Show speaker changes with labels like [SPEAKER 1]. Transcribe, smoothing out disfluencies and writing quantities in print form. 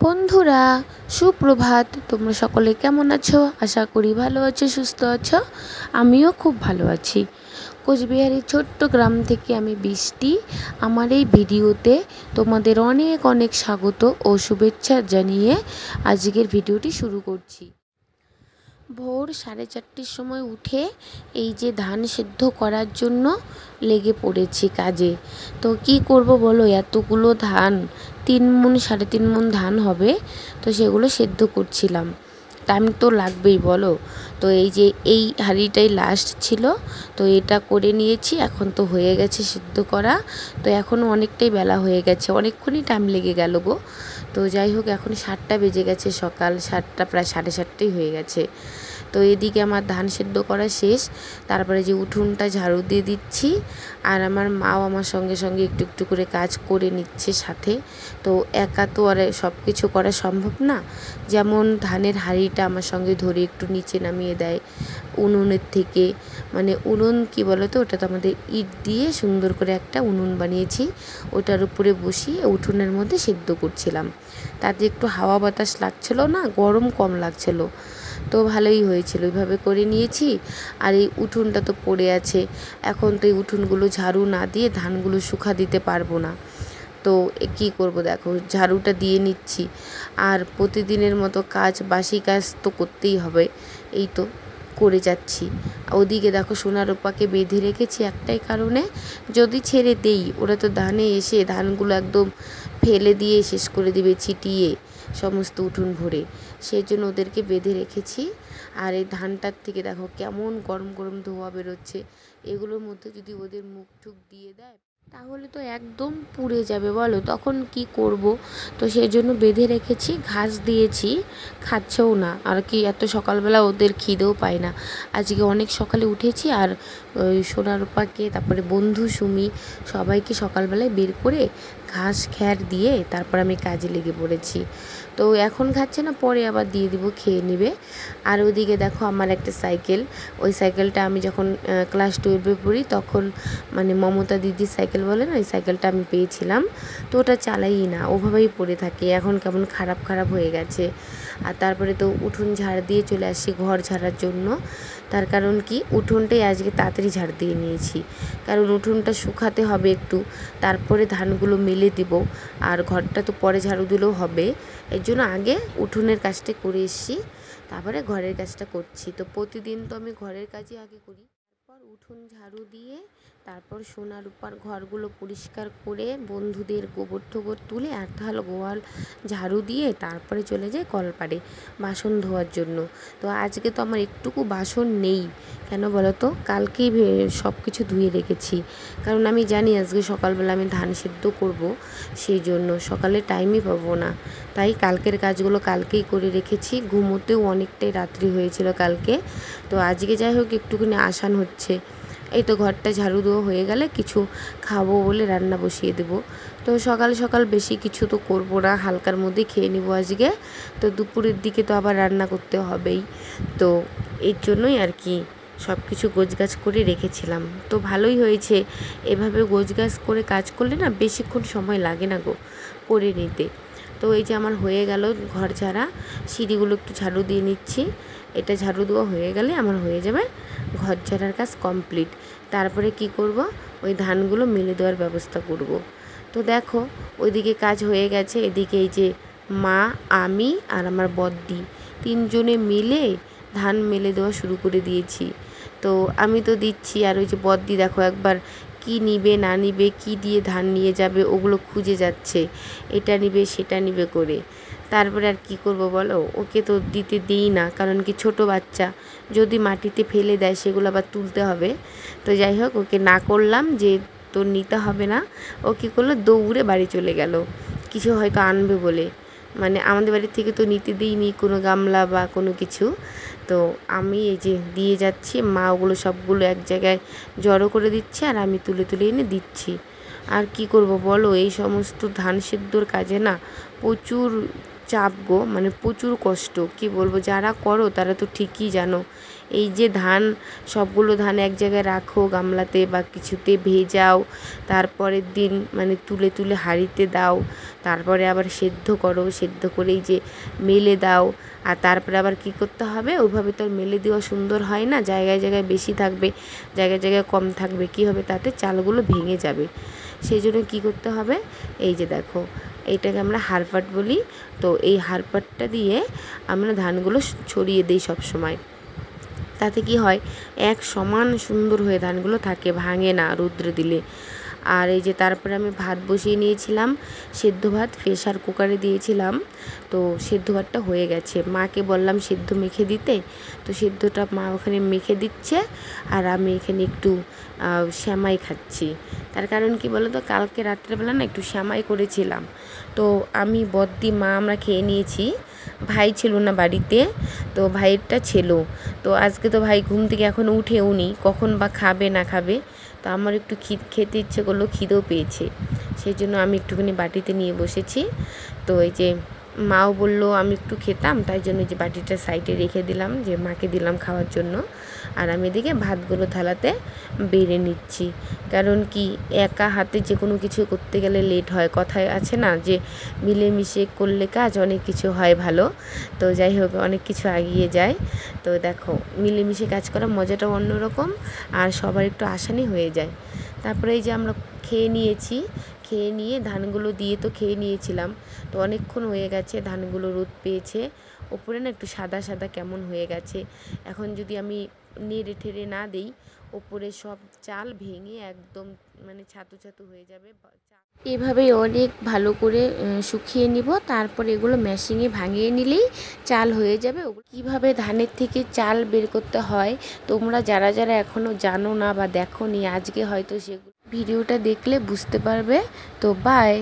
[SPEAKER 1] বন্ধুরা, সুপ্রভাত। তোমরা সকলে কেমন আছো? আশা করি ভালো আছো, সুস্থ আছো। আমিও খুব ভালো আছি। কোচবিহারের ছোট্ট গ্রাম থেকে আমি বৃষ্টি। আমার এই ভিডিওতে তোমাদের অনেক অনেক স্বাগত ও শুভেচ্ছা জানিয়ে আজকের ভিডিওটি শুরু করছি। ভোর 4:30টার সময় উঠে এই যে ধান সেদ্ধ করার জন্য লেগে পড়েছি কাজে। তো কি করব বলো, এতগুলো ধান, 3 মণ 3.5 মণ ধান হবে। তো সেগুলো সেদ্ধ করছিলাম, টাইম তো লাগবেই বলো। তো এই যে এই হাঁড়িটাই লাস্ট ছিল, তো এটা করে নিয়েছি। এখন তো হয়ে গেছে সেদ্ধ করা। তো এখনও অনেকটাই বেলা হয়ে গেছে, অনেকক্ষণই টাইম লেগে গেল গো। তো যাই হোক, এখন 7টা বেজে গেছে, সকাল 7টা প্রায় 7:30টাই হয়ে গেছে। তো এদিকে আমার ধান সেদ্ধ করা শেষ। তারপরে যে উঠোনটা ঝাড়ু দিয়ে দিচ্ছি, আর আমার মাও আমার সঙ্গে সঙ্গে একটু একটু করে কাজ করে নিচ্ছে সাথে। তো একা তো আর সব কিছু করা সম্ভব না। যেমন ধানের হাঁড়িটা আমার সঙ্গে ধরে একটু নিচে নামিয়ে দেয় উনুনের থেকে। মানে উনুন কি বলো তো, ওটা তো আমাদের ইট দিয়ে সুন্দর করে একটা উনুন বানিয়েছি, ওটার উপরে বসিয়ে উঠোনের মধ্যে সেদ্ধ করছিলাম। তাতে একটু হাওয়া বাতাস লাগছিল না, গরম কম লাগছিল। তো ভালোই হয়েছিল, ওইভাবে করে নিয়েছি। আর এই উঠোনটা তো পড়ে আছে, এখন তো এই উঠোনগুলো ঝাড়ু না দিয়ে ধানগুলো শুকা দিতে পারবো না। তো কী করব, দেখো ঝাড়ুটা দিয়ে নিচ্ছি। আর প্রতিদিনের মতো কাজ, বাসি কাজ তো করতেই হবে, এই তো করে যাচ্ছি। ওদিকে দেখো সোনার রূপাকে বেঁধে রেখেছি একটাই কারণে, যদি ছেড়ে দেই ওরা তো ধানে এসে ধানগুলো একদম ফেলে দিয়ে শেষ করে দিবে, ছিটিয়ে সমস্ত উঠোন ভরে। সেই জন্য ওদেরকে বেঁধে রেখেছি। আর এই ধানটার থেকে দেখো কেমন গরম গরম ধোঁয়া বেরোচ্ছে। এগুলোর মধ্যে যদি ওদের মুখ টুক দিয়ে দেয় তাহলে তো একদম পুড়ে যাবে বলো, তখন কি করব। তো সেই জন্য বেঁধে রেখেছি, ঘাস দিয়েছি, খাচ্ছেও না। আর কি এত সকালবেলা ওদের খিদেও পায় না। আজকে অনেক সকালে উঠেছি, আর ওই সোনার রূপাকে, তারপরে বন্ধু সুমি, সবাইকে সকালবেলায় বের করে ঘাস খ্যার দিয়ে তারপর আমি কাজে লেগে পড়েছি। তো এখন খাচ্ছে না, পরে আবার দিয়ে দিব, খেয়ে নেবে। আর ওদিকে দেখো আমার একটা সাইকেল, ওই সাইকেলটা আমি যখন ক্লাস 12-এ পড়ি তখন, মানে মমতা দিদির সাইকেল বলে না, ওই সাইকেলটা আমি পেয়েছিলাম। তো ওটা চালাই না, ওভাবেই পড়ে থাকে, এখন কেমন খারাপ খারাপ হয়ে গেছে। আর তারপরে তো উঠোন ঝাড় দিয়ে চলে আসি ঘর ঝাড়ার জন্য। তার কারণ কি, উঠোনটাই আজকে তাড়াতাড়ি ঝাড় দিয়ে নিয়েছি, কারণ উঠোনটা শুকাতে হবে একটু, তারপরে ধানগুলো মেলে দিব। আর ঘরটা তো পরে ঝাড়ু দিলেও হবে, এর জন্য আগে উঠোনের কাজটা করে এসেছি, তারপরে ঘরের কাজটা করছি। তো প্রতিদিন তো আমি ঘরের কাজই আগে করি, তারপর উঠোন ঝাড়ু দিয়ে তারপর সোনা রূপার ঘরগুলো পরিষ্কার করে বন্ধুদের গোবর টোবর তুলে একধাল গোয়াল ঝাড়ু দিয়ে তারপরে চলে যাই কলপাড়ে বাসন ধোয়ার জন্য। তো আজকে তো আমার একটুকু বাসন নেই, কেন বলো তো, কালকেই সব কিছু ধুয়ে রেখেছি। কারণ আমি জানি আজকে সকালবেলা আমি ধান সেদ্ধ করব, সেই জন্য সকালে টাইমই পাবো না। তাই কালকের কাজগুলো কালকেই করে রেখেছি। ঘুমোতেও অনেকটাই রাত্রি হয়েছিল কালকে। তো আজকে যাই হোক একটুখানি আসান হচ্ছে। এই তো ঘরটা ঝাড়ু দেওয়া হয়ে গেলে কিছু খাবো বলে রান্না বসিয়ে দেবো। তো সকাল সকাল বেশি কিছু তো করবো না, হালকার মধ্যে খেয়ে নেবো আজকে। তো দুপুরের দিকে তো আবার রান্না করতে হবেই। তো এর জন্যই আর কি সব কিছু গোছগাছ করে রেখেছিলাম। তো ভালোই হয়েছে, এভাবে গোছগাছ করে কাজ করলে না বেশিক্ষণ সময় লাগে না গো করে নিতে। তো এই যে আমার হয়ে গেল ঘর ঝাড়া, সিঁড়িগুলো একটু ঝাড়ু দিয়ে নিচ্ছি। এটা ঝাড়ু দেওয়া হয়ে গেলে আমার হয়ে যাবে ঘর ঝাড়ার কাজ কমপ্লিট। তারপরে কি করব, ওই ধানগুলো মেলে দেওয়ার ব্যবস্থা করব। তো দেখো ওইদিকে কাজ হয়ে গেছে, এদিকে এই যে মা, আমি আর আমার বদ্দি 3জনে মিলে ধান মেলে দেওয়া শুরু করে দিয়েছি। তো আমি তো দিচ্ছি, আর ওই যে বদ্দি দেখো একবার কি নিবে না নিবে, কি দিয়ে ধান নিয়ে যাবে ওগুলো খুঁজে যাচ্ছে, এটা নিবে সেটা নিবে করে। তারপরে আর কি করব বলো, ওকে তো দিতে দিই না, কারণ কি ছোট বাচ্চা, যদি মাটিতে ফেলে দেয় সেগুলো আবার তুলতে হবে। তো যাই হোক ওকে না করলাম যে তোর নিতে হবে না। ও কী করলো, দৌড়ে বাড়ি চলে গেল কিছু হয়তো আনবে বলে। মানে আমাদের বাড়ির থেকে তো নিতে দিইনি কোনো গামলা বা কোনো কিছু। তো আমি এই যে দিয়ে যাচ্ছি, মা ওগুলো সবগুলো এক জায়গায় জড়ো করে দিচ্ছে, আর আমি তুলে তুলে এনে দিচ্ছি। আর কি করব বলো, এই সমস্ত ধান সেদ্ধর কাজে না প্রচুর চাপ গো, মানে প্রচুর কষ্ট। কি বলবো, যারা করো তারা তো ঠিকই জানো। এই যে ধান, সবগুলো ধান এক জায়গায় রাখো গামলাতে বা কিছুতে, ভেজাও, তারপরের দিন মানে তুলে তুলে হাঁড়িতে দাও, তারপরে আবার সেদ্ধ করো, সেদ্ধ করেই যে মেলে দাও। আর তারপরে আবার কি করতে হবে, ওইভাবে তো আর মেলে দেওয়া সুন্দর হয় না, জায়গায় জায়গায় বেশি থাকবে, জায়গায় জায়গায় কম থাকবে, কি হবে তাতে চালগুলো ভেঙে যাবে। সেই জন্য কী করতে হবে, এই যে দেখো, এইটাকে আমরা হারপাট বলি। তো এই হারপাটটা দিয়ে আমরা ধানগুলো ছড়িয়ে দিই সব সময়। তাতে কি হয়, এক সমান সুন্দর হয়ে ধানগুলো থাকে, ভাঙে না রৌদ্রে দিলে। আর এই যে তারপরে আমি ভাত বসিয়ে নিয়েছিলাম, সেদ্ধ ভাত প্রেসার কুকারে দিয়েছিলাম। তো সেদ্ধ ভাতটা হয়ে গেছে, মাকে বললাম সেদ্ধ মেখে দিতে। তো সেদ্ধটা মা ওখানে মেখে দিচ্ছে, আর আমি এখানে একটু শ্যামাই খাচ্ছি। তার কারণ কি বলো তো, কালকে রাত্রেবেলা না একটু শ্যামাই করেছিলাম। তো আমি, বদ্দি, মা আমরা খেয়ে নিয়েছি। ভাই ছিল না বাড়িতে, তো ভাইয়েরটা ছিল। তো আজকে তো ভাই ঘুম থেকে এখনও উঠেও নি, কখন বা খাবে না খাবে। তো আমার একটু খেতে ইচ্ছে করলো, খিদেও পেয়েছে, সেই জন্য আমি একটুখানি বাটিতে নিয়ে বসেছি। তো এই যে মাও বললো আমি একটু খেতাম, তাই জন্য যে বাটিটা সাইডে রেখে দিলাম, যে মাকে দিলাম খাওয়ার জন্য। আর আমি এদিকে ভাতগুলো থালাতে বেড়ে নিচ্ছি। কারণ কি, একা হাতে যে কোনো কিছু করতে গেলে লেট হয়, কথায় আছে না যে মিলেমিশে করলে কাজ অনেক কিছু হয় ভালো। তো যাই হোক, অনেক কিছু এগিয়ে যায়। তো দেখো, মিলেমিশে কাজ করার মজাটাও অন্যরকম, আর সবার একটু আসানি হয়ে যায়। তারপরে এই যে আমরা খেয়ে নিয়েছি, খেয়ে নিয়ে ধানগুলো দিয়ে তো খেয়ে নিয়েছিলাম। তো অনেকক্ষণ হয়ে গেছে, ধানগুলো রোদ পেয়েছে, ওপরে না একটু সাদা সাদা কেমন হয়ে গেছে। এখন যদি আমি নেড়ে ঠেড়ে না দিই, ওপরে সব চাল ভেঙে একদম মানে ছাতু ছাতু হয়ে যাবে। এভাবেই অনেক ভালো করে শুকিয়ে নিব, তারপর এগুলো মেশিনে ভাঙিয়ে নিলেই চাল হয়ে যাবে। কিভাবে ধানের থেকে চাল বের করতে হয়, তোমরা যারা যারা এখনও জানো না বা দেখোনি, আজকে হয়তো সেগুলো ভিডিওটা দেখলে বুঝতে পারবে। তো বাই।